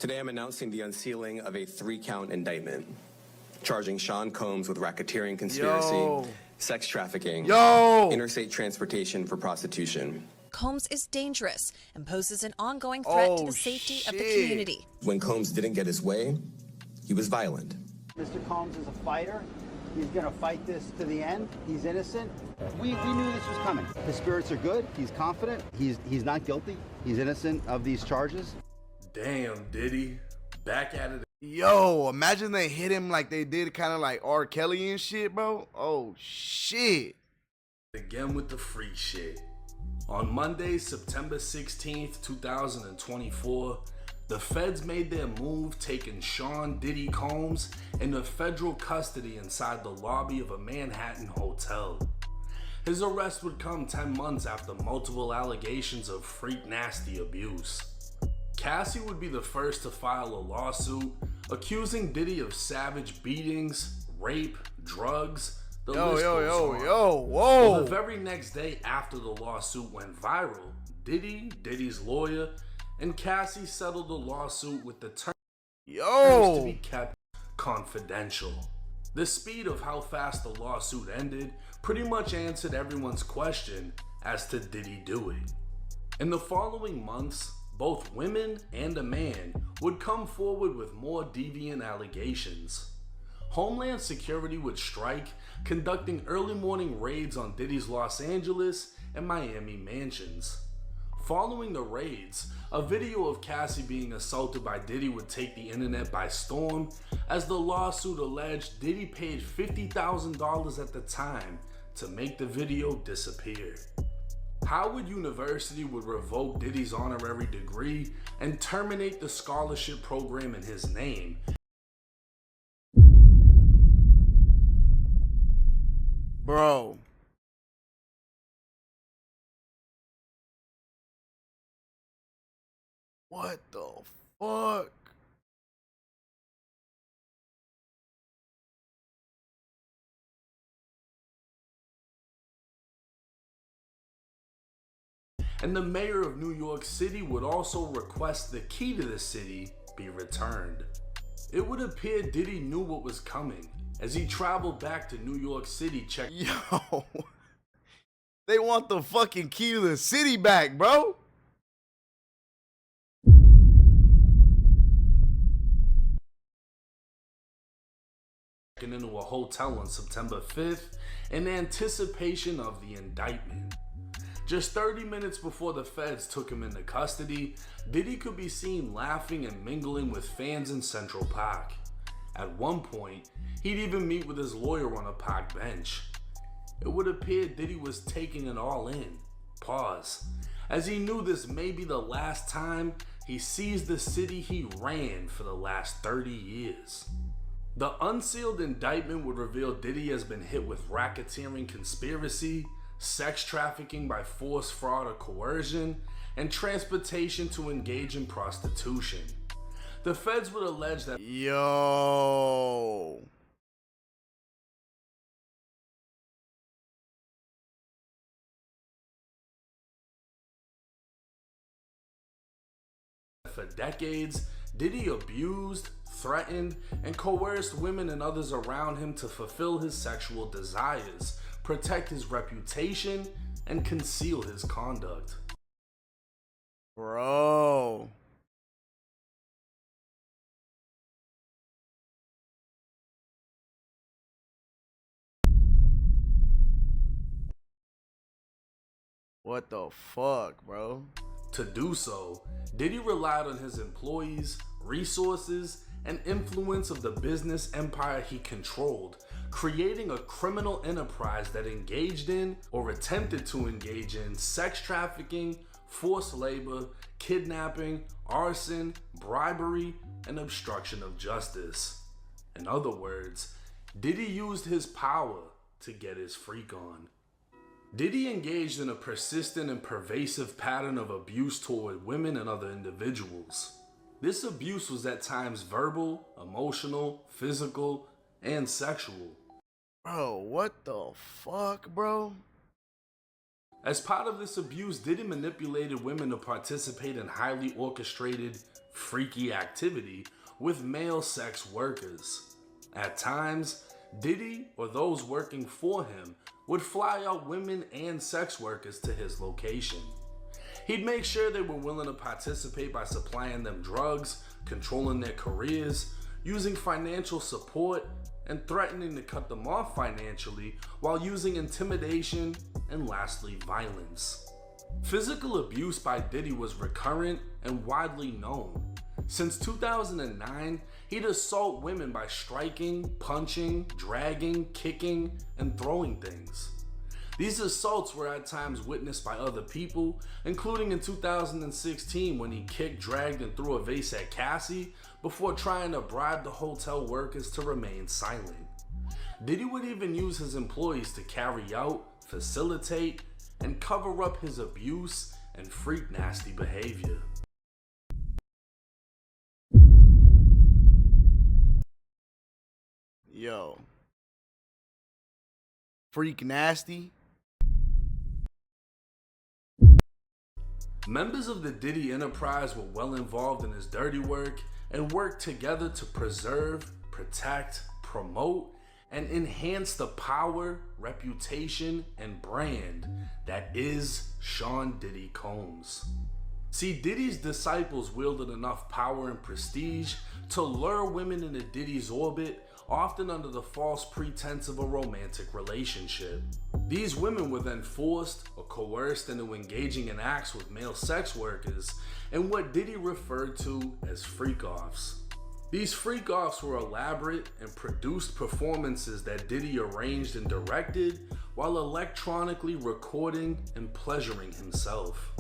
Today I'm announcing the unsealing of a 3-count indictment, charging Sean Combs with racketeering conspiracy, sex trafficking, interstate transportation for prostitution. Combs is dangerous and poses an ongoing threat to the safety of the community. When Combs didn't get his way, he was violent. Mr. Combs is a fighter. He's going to fight this to the end. He's innocent. We knew this was coming. His spirits are good. He's confident. He's not guilty. He's innocent of these charges. Damn, Diddy. Back at it. Yo, imagine they hit him like they did kind of like R. Kelly and shit, bro. Oh, shit. Again with the free shit. On Monday, September 16th, 2024, the feds made their move, taking Sean Diddy Combs into federal custody inside the lobby of a Manhattan hotel. His arrest would come 10 months after multiple allegations of freak nasty abuse. Cassie would be the first to file a lawsuit accusing Diddy of savage beatings, rape, drugs. Well, the very next day after the lawsuit went viral, Diddy, Diddy's lawyer, and Cassie settled the lawsuit with the terms to be kept confidential. The speed of how fast the lawsuit ended pretty much answered everyone's question as to did he do it. In the following months, both women and a man would come forward with more deviant allegations. Homeland Security would strike, conducting early morning raids on Diddy's Los Angeles and Miami mansions. Following the raids, a video of Cassie being assaulted by Diddy would take the internet by storm, as the lawsuit alleged Diddy paid $50,000 at the time to make the video disappear. Howard University would revoke Diddy's honorary degree and terminate the scholarship program in his name. Bro. What the fuck? And the mayor of New York City would also request the key to the city be returned. It would appear Diddy knew what was coming as he traveled back to New York City Yo, they want the fucking key to the city back, bro. into a hotel on September 5th in anticipation of the indictment. Just 30 minutes before the feds took him into custody, Diddy could be seen laughing and mingling with fans in Central Park. At one point, he'd even meet with his lawyer on a park bench. It would appear Diddy was taking it all in. Pause. As he knew this may be the last time he sees the city he ran for the last 30 years. The unsealed indictment would reveal Diddy has been hit with racketeering conspiracy, sex trafficking by force, fraud, or coercion, and transportation to engage in prostitution. The feds would allege that for decades, Diddy abused, threatened, and coerced women and others around him to fulfill his sexual desires, protect his reputation, and conceal his conduct. Bro. What the fuck, bro? To do so, Diddy relied on his employees, resources, and influence of the business empire he controlled, creating a criminal enterprise that engaged in or attempted to engage in sex trafficking, forced labor, kidnapping, arson, bribery, and obstruction of justice. In other words, Diddy used his power to get his freak on. Diddy engaged in a persistent and pervasive pattern of abuse toward women and other individuals. This abuse was at times verbal, emotional, physical, and sexual. Bro, what the fuck, bro? As part of this abuse, Diddy manipulated women to participate in highly orchestrated, freaky activity with male sex workers. At times, Diddy or those working for him would fly out women and sex workers to his location. He'd make sure they were willing to participate by supplying them drugs, controlling their careers, using financial support, and threatening to cut them off financially while using intimidation and lastly violence. Physical abuse by Diddy was recurrent and widely known. Since 2009, he'd assault women by striking, punching, dragging, kicking, and throwing things. These assaults were at times witnessed by other people, including in 2016 when he kicked, dragged, and threw a vase at Cassie before trying to bribe the hotel workers to remain silent. Diddy would even use his employees to carry out, facilitate, and cover up his abuse and freak nasty behavior. Yo. Freak nasty? Members of the Diddy enterprise were well involved in his dirty work and worked together to preserve, protect, promote, and enhance the power, reputation, and brand that is Sean Diddy Combs. See, Diddy's disciples wielded enough power and prestige to lure women into Diddy's orbit, often under the false pretense of a romantic relationship. These women were then forced or coerced into engaging in acts with male sex workers and what Diddy referred to as freak-offs. These freak-offs were elaborate and produced performances that Diddy arranged and directed while electronically recording and pleasuring himself.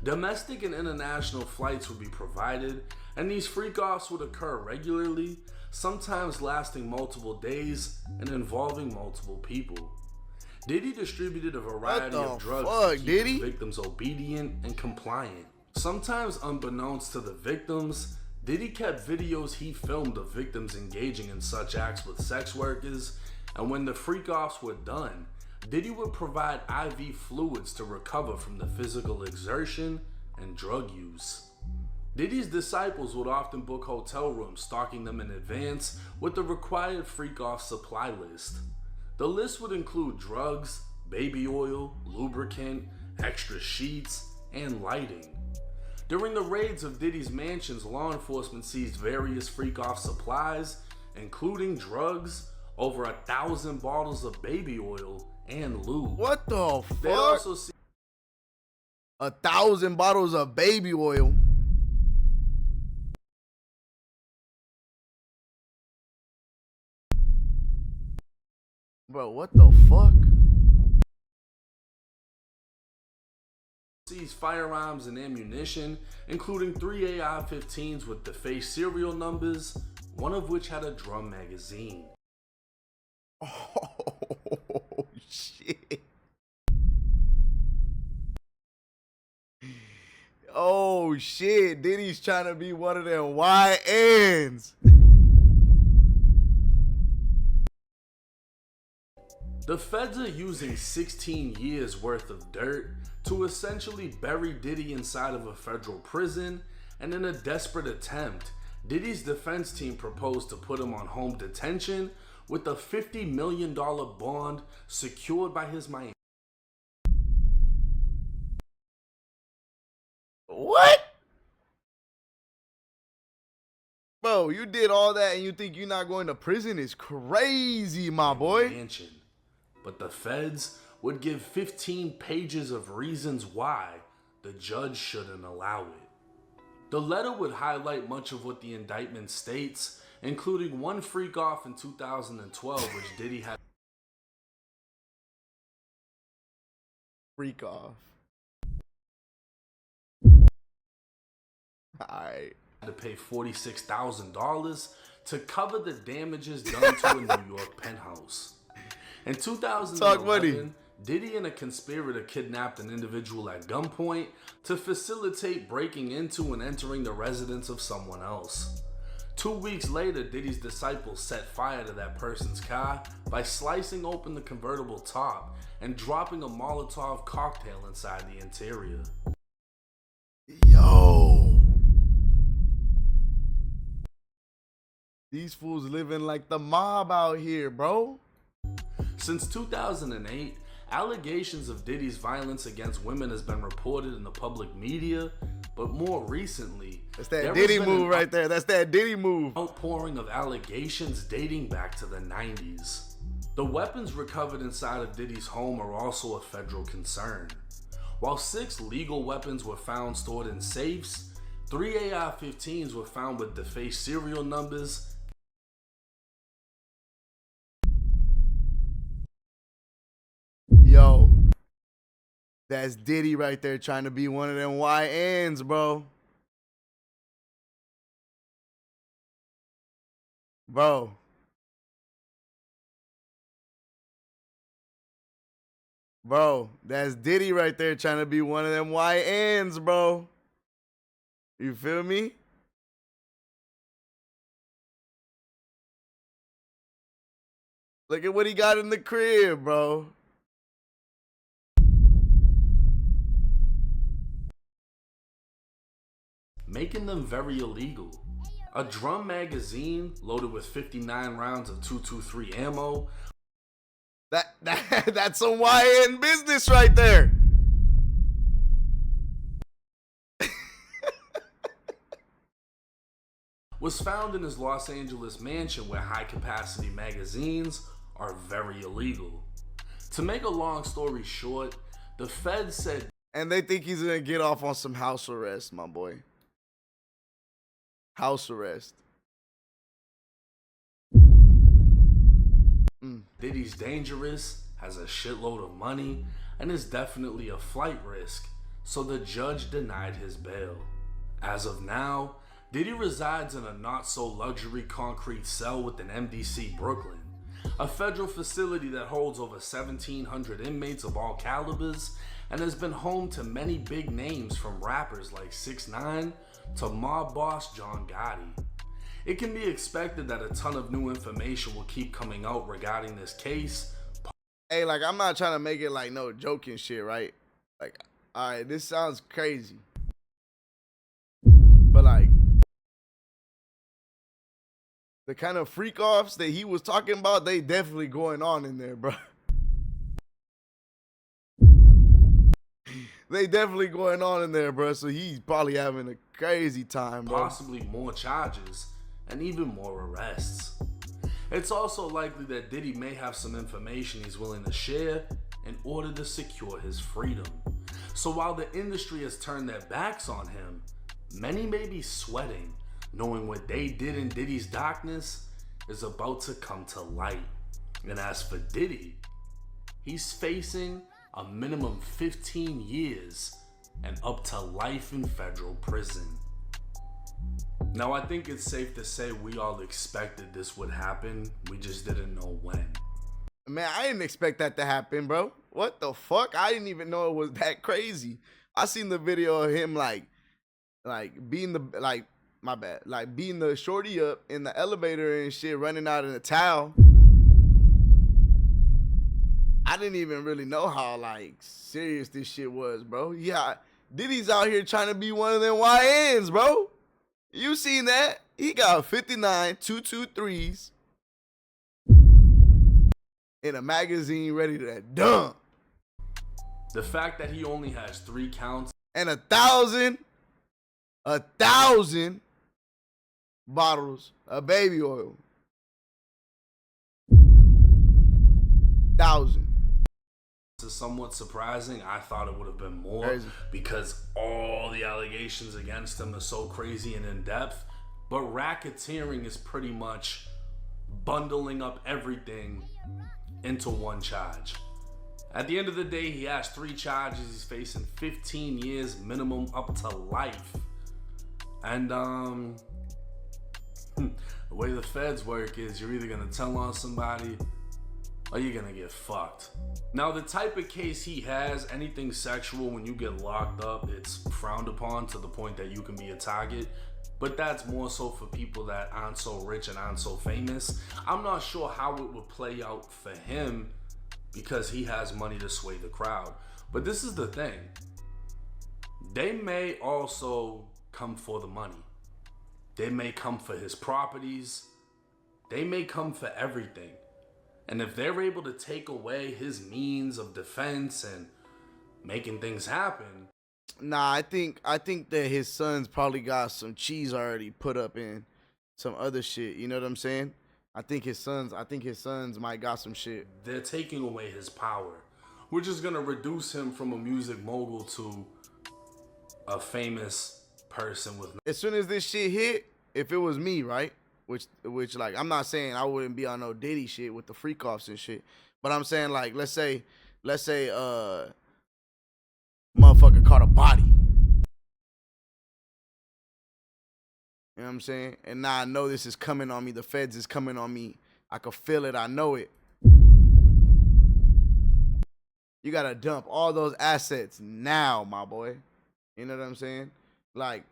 Domestic and international flights would be provided, and these freak-offs would occur regularly, sometimes lasting multiple days and involving multiple people. Diddy distributed a variety of drugs to keep his victims obedient and compliant. Sometimes unbeknownst to the victims, Diddy kept videos he filmed of victims engaging in such acts with sex workers, and when the freak-offs were done, Diddy would provide IV fluids to recover from the physical exertion and drug use. Diddy's disciples would often book hotel rooms, stocking them in advance with the required freak-off supply list. The list would include drugs, baby oil, lubricant, extra sheets, and lighting. During the raids of Diddy's mansions, law enforcement seized various freak-off supplies, including drugs, over 1,000 bottles of baby oil, and lube. What the They fuck? also seized 1,000 bottles of baby oil. Bro, what the fuck? seized firearms and ammunition, including 3 AR-15s with defaced serial numbers, one of which had a drum magazine. Oh, shit. Oh, shit. Diddy's trying to be one of them YNs. The feds are using 16 years worth of dirt to essentially bury Diddy inside of a federal prison, and in a desperate attempt, Diddy's defense team proposed to put him on home detention with a $50 million bond secured by his Miami. What? Bro, you did all that and you think you're not going to prison? Is crazy, my boy. Mansion. But the feds would give 15 pages of reasons why the judge shouldn't allow it. The letter would highlight much of what the indictment states, including one freak-off in 2012, which Diddy had Freak off. Alright. to pay $46,000 to cover the damages done to a New York penthouse. In 2011, Diddy and a conspirator kidnapped an individual at gunpoint to facilitate breaking into and entering the residence of someone else. 2 weeks later, Diddy's disciples set fire to that person's car by slicing open the convertible top and dropping a Molotov cocktail inside the interior. Yo. These fools living like the mob out here, bro. Since 2008, allegations of Diddy's violence against women has been reported in the public media, but more recently, that's that Diddy move right there. That's that Diddy move. Outpouring of allegations dating back to the 90s. The weapons recovered inside of Diddy's home are also a federal concern. While 6 legal weapons were found stored in safes, 3 AR-15s were found with defaced serial numbers. Yo, that's Diddy right there trying to be one of them YNs, bro. Bro. Bro, that's Diddy right there trying to be one of them YNs, bro. You feel me? Look at what he got in the crib, bro. Making them very illegal. A drum magazine loaded with 59 rounds of 223 ammo. That's some YN business right there. Was found in his Los Angeles mansion where high-capacity magazines are very illegal. To make a long story short, the feds said... And they think he's gonna get off on some house arrest, my boy. House arrest. Diddy's dangerous, has a shitload of money, and is definitely a flight risk, so the judge denied his bail. As of now, Diddy resides in a not-so-luxury concrete cell within MDC Brooklyn, a federal facility that holds over 1,700 inmates of all calibers and has been home to many big names from rappers like 6ix9ine to mob boss John Gotti. It can be expected that a ton of new information will keep coming out regarding this case. Hey, like, I'm not trying to make it like no joking shit, right? Like, all right, this sounds crazy. But like, the kind of freak offs that he was talking about, they definitely going on in there, bro. They definitely going on in there, bro. So he's probably having a crazy time, bro. Possibly more charges and even more arrests. It's also likely that Diddy may have some information he's willing to share in order to secure his freedom. So while the industry has turned their backs on him, many may be sweating, knowing what they did in Diddy's darkness is about to come to light. And as for Diddy, he's facing a minimum 15 years and up to life in federal prison. Now, I think it's safe to say we all expected this would happen. We just didn't know when. Man, I didn't expect that to happen, bro. What the fuck? I didn't even know it was that crazy. I seen the video of him like being the, like, my bad, like beating the shorty up in the elevator and shit, running out in a towel. I didn't even really know how like serious this shit was, bro. Yeah, Diddy's out here trying to be one of them YNs, bro. You seen that? He got 59 223s in a magazine ready to dump. The fact that he only has 3 counts and 1,000 bottles of baby oil. 1,000. is somewhat surprising. I thought it would have been more crazy, because all the allegations against him are so crazy and in depth. But racketeering is pretty much bundling up everything into one charge. At the end of the day, he has 3 charges. He's facing 15 years minimum up to life. And the way the feds work is you're either gonna tell on somebody or you're gonna get fucked. Now, the type of case he has, anything sexual, when you get locked up, it's frowned upon to the point that you can be a target. But that's more so for people that aren't so rich and aren't so famous. I'm not sure how it would play out for him because he has money to sway the crowd. But this is the thing. They may also come for the money. They may come for his properties. they may come for everything. And if they're able to take away his means of defense and making things happen. Nah, I think that his sons probably got some cheese already put up in some other shit. You know what I'm saying? I think his sons might got some shit. They're taking away his power, which is gonna reduce him from a music mogul to a famous person with. As soon as this shit hit, if it was me, right? Which like, I'm not saying I wouldn't be on no Diddy shit with the freak offs and shit, but I'm saying, like, let's say motherfucker caught a body. You know what I'm saying? And now I know this is coming on me. The feds is coming on me. I can feel it. I know it. You gotta dump all those assets now, my boy. You know what I'm saying? Like,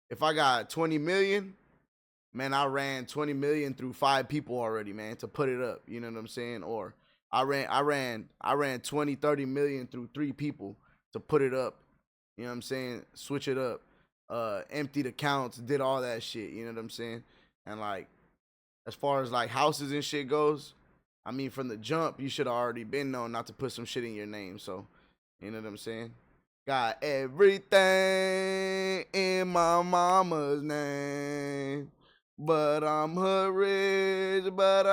if I got 20 million, man, I ran 20 million through 5 people already, man, to put it up. You know what I'm saying? Or I ran 20, 30 million through 3 people to put it up. You know what I'm saying? Switch it up. Emptied accounts, did all that shit. You know what I'm saying? And like, as far as like houses and shit goes, I mean, from the jump, you should have already been known not to put some shit in your name. So, you know what I'm saying? Got everything in my mama's name, but I'm her rich, but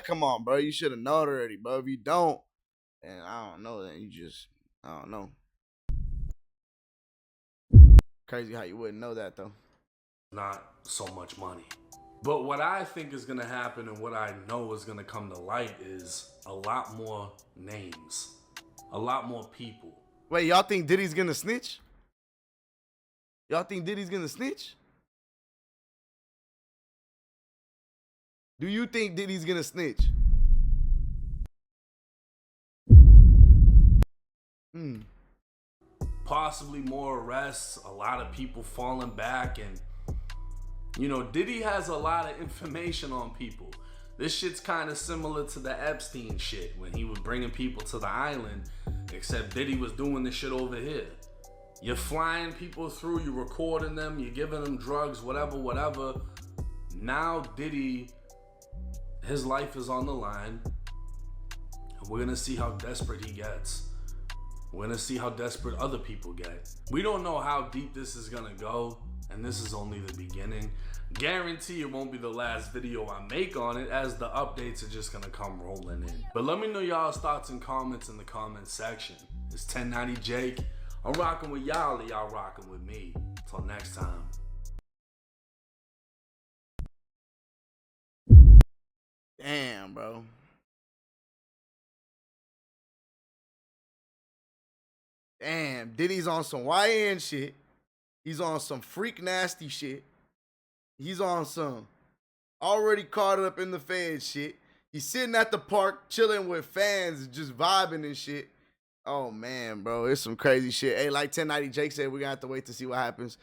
come on, bro. You should have known already, bro. If you don't, and I don't know, then you just, I don't know. Crazy how you wouldn't know that, though. Not so much money. But what I think is gonna happen and what I know is gonna come to light is a lot more names, a lot more people. Wait, y'all think Diddy's gonna snitch? Y'all think Diddy's gonna snitch? Do you think Diddy's gonna snitch? Possibly more arrests, a lot of people falling back, and you know, Diddy has a lot of information on people. This shit's kind of similar to the Epstein shit when he was bringing people to the island, except Diddy was doing this shit over here. You're flying people through, you're recording them, you're giving them drugs, whatever. Now Diddy, his life is on the line, and we're gonna see how desperate he gets. We're gonna see how desperate other people get. We don't know how deep this is gonna go, and this is only the beginning. Guarantee it won't be the last video I make on it, as the updates are just gonna come rolling in. But let me know y'all's thoughts and comments in the comment section. It's 1090 Jake. I'm rocking with y'all, and y'all rocking with me. Till next time. Damn, bro. Damn, Diddy's on some YN shit. He's on some freak nasty shit. He's on some already caught up in the feds shit. He's sitting at the park chilling with fans, just vibing and shit. Oh, man, bro. It's some crazy shit. Hey, like 1090 Jake said, we're going to have to wait to see what happens.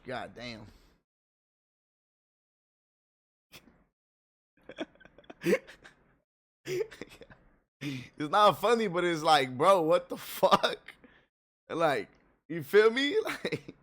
God damn. It's not funny, but it's like, bro, what the fuck? Like, you feel me? Like,